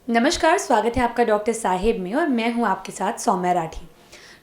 नमस्कार, स्वागत है आपका डॉक्टर साहिब में और मैं हूं आपके साथ सौम्या राठी।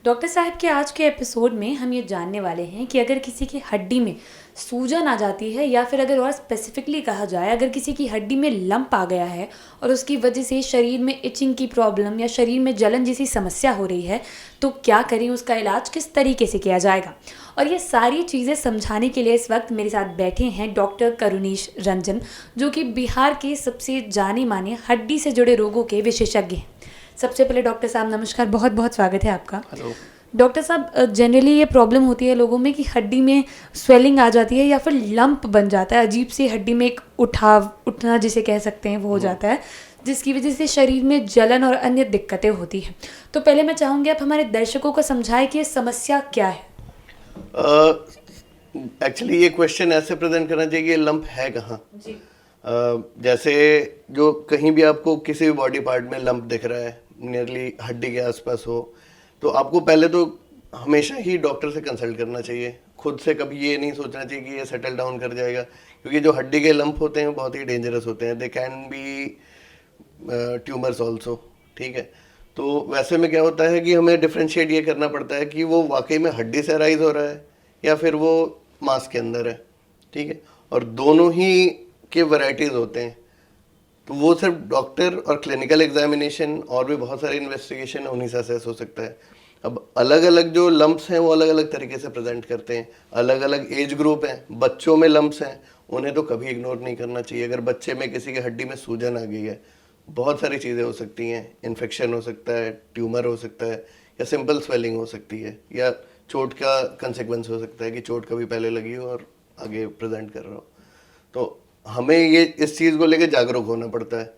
डॉक्टर साहब के आज के एपिसोड में हम ये जानने वाले हैं कि अगर किसी की हड्डी में सूजन आ जाती है या फिर अगर और स्पेसिफिकली कहा जाए अगर किसी की हड्डी में लंप आ गया है और उसकी वजह से शरीर में इचिंग की प्रॉब्लम या शरीर में जलन जैसी समस्या हो रही है, तो क्या करें, उसका इलाज किस तरीके से किया जाएगा। और ये सारी चीज़ें समझाने के लिए इस वक्त मेरे साथ बैठे हैं डॉक्टर करुणेश रंजन, जो कि बिहार के सबसे जाने माने हड्डी से जुड़े रोगों के विशेषज्ञ हैं। सबसे पहले डॉक्टर साहब नमस्कार, बहुत बहुत स्वागत है आपका। हेलो। डॉक्टर साहब, जनरली ये प्रॉब्लम होती है लोगों में कि हड्डी में स्वेलिंग आ जाती है या फिर लंप बन जाता है, अजीब सी हड्डी में एक उठना जिसे कह सकते हैं वो हो जाता है, जिसकी वजह से शरीर में जलन और अन्य दिक्कतें होती हैं। तो पहले मैं चाहूँगी आप हमारे दर्शकों को समझाएं कि ये समस्या क्या है। एक्चुअली ये क्वेश्चन ऐसे प्रेजेंट करना चाहिए कि लंप है कहाँ। जी। जैसे जो कहीं भी आपको किसी भी बॉडी पार्ट में लंप दिख रहा है, नियरली हड्डी के आसपास हो, तो आपको पहले तो हमेशा ही डॉक्टर से कंसल्ट करना चाहिए। खुद से कभी ये नहीं सोचना चाहिए कि ये सेटल डाउन कर जाएगा, क्योंकि जो हड्डी के लंप होते हैं बहुत ही डेंजरस होते हैं। They can be tumours also, ठीक है। तो वैसे में क्या होता है कि हमें डिफ्रेंशिएट ये करना पड़ता है कि वो वाकई में हड्डी से अराइज हो रहा है या फिर वो मांस के अंदर है, ठीक है। और दोनों ही के वैरायटीज़ होते हैं, तो वो सिर्फ डॉक्टर और क्लिनिकल एग्जामिनेशन और भी बहुत सारे इन्वेस्टिगेशन उन्हीं से असेस हो सकता है। अब अलग अलग जो लंप्स हैं वो अलग अलग तरीके से प्रेजेंट करते हैं, अलग अलग एज ग्रुप हैं। बच्चों में लंप्स हैं, उन्हें तो कभी इग्नोर नहीं करना चाहिए। अगर बच्चे में किसी की हड्डी में सूजन आ गई है, बहुत सारी चीज़ें हो सकती हैं। इन्फेक्शन हो सकता है, ट्यूमर हो सकता है, या सिंपल स्वेलिंग हो सकती है, या चोट का कंसेक्वेंस हो सकता है कि चोट कभी पहले लगी हो और आगे प्रेजेंट कर रहा हो। तो हमें ये इस चीज़ को लेकर जागरूक होना पड़ता है,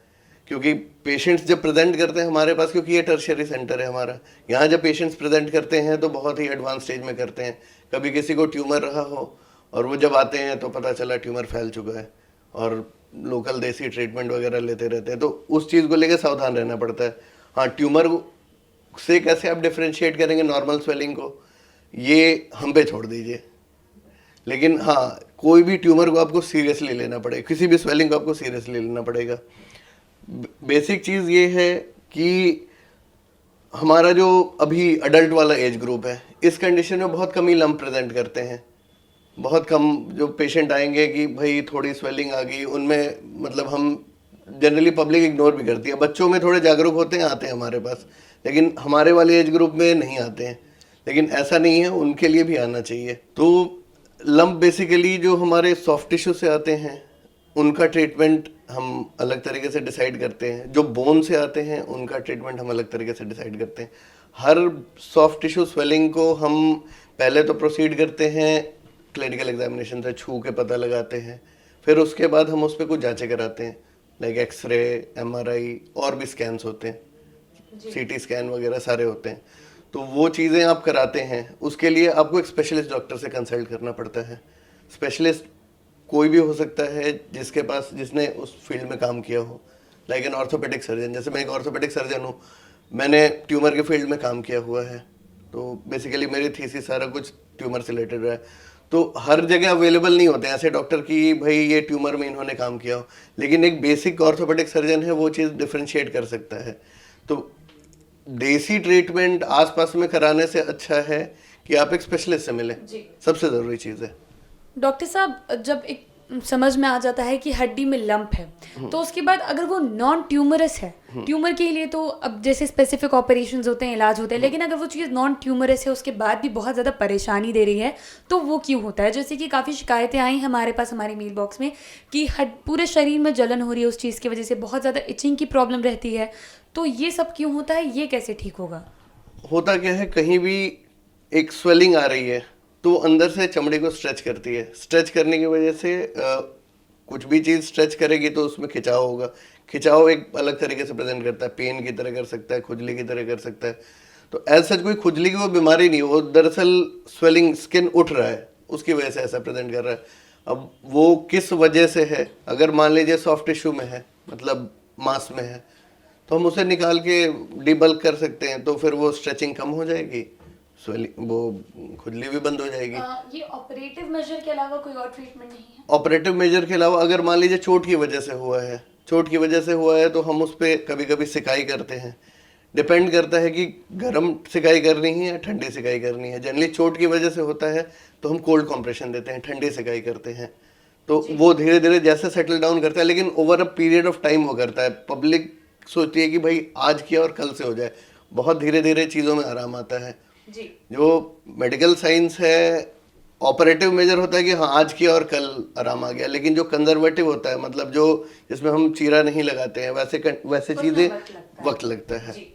क्योंकि पेशेंट्स जब प्रेजेंट करते हैं हमारे पास, क्योंकि ये टर्शियरी सेंटर है हमारा, यहाँ जब पेशेंट्स प्रेजेंट करते हैं तो बहुत ही एडवांस स्टेज में करते हैं। कभी किसी को ट्यूमर रहा हो और वो जब आते हैं तो पता चला ट्यूमर फैल चुका है, और लोकल देसी ट्रीटमेंट वगैरह लेते रहते हैं। तो उस चीज़ को लेकर सावधान रहना पड़ता है। हाँ, ट्यूमर से कैसे आप डिफ्रेंशिएट करेंगे नॉर्मल स्वेलिंग को, ये हम पे छोड़ दीजिए। लेकिन हाँ, कोई भी ट्यूमर को आपको सीरियसली लेना पड़ेगा, किसी भी स्वेलिंग को आपको सीरियसली लेना पड़ेगा। बेसिक चीज़ ये है कि हमारा जो अभी अडल्ट वाला एज ग्रुप है, इस कंडीशन में बहुत कम ही लंप प्रेजेंट करते हैं। बहुत कम जो पेशेंट आएंगे कि भाई थोड़ी स्वेलिंग आ गई, उनमें मतलब हम जनरली पब्लिक इग्नोर भी करती है। बच्चों में थोड़े जागरूक होते हैं, आते हैं हमारे पास, लेकिन हमारे वाले एज ग्रुप में नहीं आते हैं। लेकिन ऐसा नहीं है, उनके लिए भी आना चाहिए। तो लंप बेसिकली जो हमारे सॉफ्ट टिश्यू से आते हैं उनका ट्रीटमेंट हम अलग तरीके से डिसाइड करते हैं। जो बोन से आते हैं उनका ट्रीटमेंट हम अलग तरीके से डिसाइड करते हैं। हर सॉफ्ट टिश्यू स्वेलिंग को हम पहले तो प्रोसीड करते हैं क्लिनिकल एग्जामिनेशन से, छू के पता लगाते हैं। फिर उसके बाद हम उस पर कुछ जांचें कराते हैं, लाइक एक्सरे, एमआरआई, और भी स्कैन्स होते हैं, सीटी स्कैन वगैरह सारे होते हैं। तो वो चीज़ें आप कराते हैं, उसके लिए आपको एक स्पेशलिस्ट डॉक्टर से कंसल्ट करना पड़ता है। स्पेशलिस्ट कोई भी हो सकता है जिसने उस फील्ड में काम किया हो, लाइक एन ऑर्थोपेडिक सर्जन। जैसे मैं एक ऑर्थोपेडिक सर्जन हूँ, मैंने ट्यूमर के फील्ड में काम किया हुआ है, तो बेसिकली मेरी थीसिस सारा कुछ ट्यूमर से रिलेटेड रहा है। तो हर जगह अवेलेबल नहीं होते ऐसे डॉक्टर कि भाई ये ट्यूमर में इन्होंने काम किया हो, लेकिन एक बेसिक ऑर्थोपेडिक सर्जन है, वो चीज़ डिफ्रेंशिएट कर सकता है। तो देसी ट्रीटमेंट आसपास में कराने से अच्छा है कि आप एक स्पेशलिस्ट से मिलें, सबसे ज़रूरी चीज़ है। डॉक्टर साहब, जब एक समझ में आ जाता है कि हड्डी में लंप है, तो उसके बाद अगर वो नॉन ट्यूमरस है, ट्यूमर के लिए तो अब जैसे स्पेसिफिक ऑपरेशंस होते हैं, इलाज होते हैं, लेकिन अगर वो चीज़ नॉन ट्यूमरस है उसके बाद भी बहुत ज़्यादा परेशानी दे रही है, तो वो क्यों होता है? जैसे कि काफ़ी शिकायतें आई हमारे पास हमारे मेल बॉक्स में कि पूरे शरीर में जलन हो रही है उस चीज़ की वजह से, बहुत ज़्यादा इचिंग की प्रॉब्लम रहती है। तो ये सब क्यों होता है, ये कैसे ठीक होगा? होता क्या है, कहीं भी एक स्वेलिंग आ रही है तो अंदर से चमड़ी को स्ट्रेच करती है। स्ट्रेच करने की वजह से कुछ भी चीज़ स्ट्रेच करेगी तो उसमें खिंचाव होगा। खिंचाव एक अलग तरीके से प्रेजेंट करता है, पेन की तरह कर सकता है, खुजली की तरह कर सकता है। तो एज सच कोई खुजली की वो बीमारी नहीं, वो दरअसल स्वेलिंग, स्किन उठ रहा है, उसकी वजह से ऐसा प्रेजेंट कर रहा है। अब वो किस वजह से है, अगर मान लीजिए सॉफ्ट टिश्यू में है, मतलब मांस में है, तो हम उसे निकाल के डीबल्क कर सकते हैं, तो फिर वो स्ट्रेचिंग कम हो जाएगी, वो खुजली भी बंद हो जाएगी। ये ऑपरेटिव मेजर के अलावा कोई और ट्रीटमेंट नहीं है? ऑपरेटिव मेजर के अलावा अगर मान लीजिए चोट की वजह से हुआ है, चोट की वजह से हुआ है तो हम उस पर कभी कभी सिकाई करते हैं। डिपेंड करता है कि गर्म सिकाई करनी है या ठंडी सिकाई करनी है। जनरली चोट की वजह से होता है तो हम कोल्ड कंप्रेशन देते हैं, ठंडी सिकाई करते हैं। तो वो धीरे धीरे जैसे सेटल डाउन करता है, लेकिन over a period of time वो करता है। पब्लिक सोचती है कि भाई आज किया और कल से हो जाए, बहुत धीरे धीरे चीज़ों में आराम आता है। जी। जो मेडिकल साइंस है, ऑपरेटिव मेजर होता है कि हाँ आज किया और कल आराम आ गया, लेकिन जो कंजर्वेटिव होता है, मतलब जो जिसमें हम चीरा नहीं लगाते हैं, वैसे चीज़ें वक्त लगता है। जी।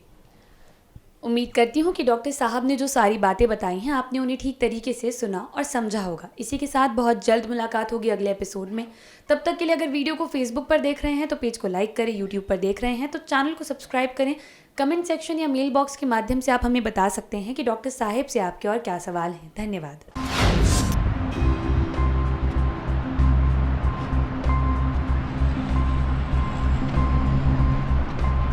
उम्मीद करती हूँ कि डॉक्टर साहब ने जो सारी बातें बताई हैं आपने उन्हें ठीक तरीके से सुना और समझा होगा। इसी के साथ बहुत जल्द मुलाकात होगी अगले एपिसोड में। तब तक के लिए अगर वीडियो को फेसबुक पर देख रहे हैं तो पेज को लाइक करें, यूट्यूब पर देख रहे हैं तो चैनल को सब्सक्राइब करें। कमेंट सेक्शन या मेल बॉक्स के माध्यम से आप हमें बता सकते हैं कि डॉक्टर साहिब से आपके और क्या सवाल हैं। धन्यवाद।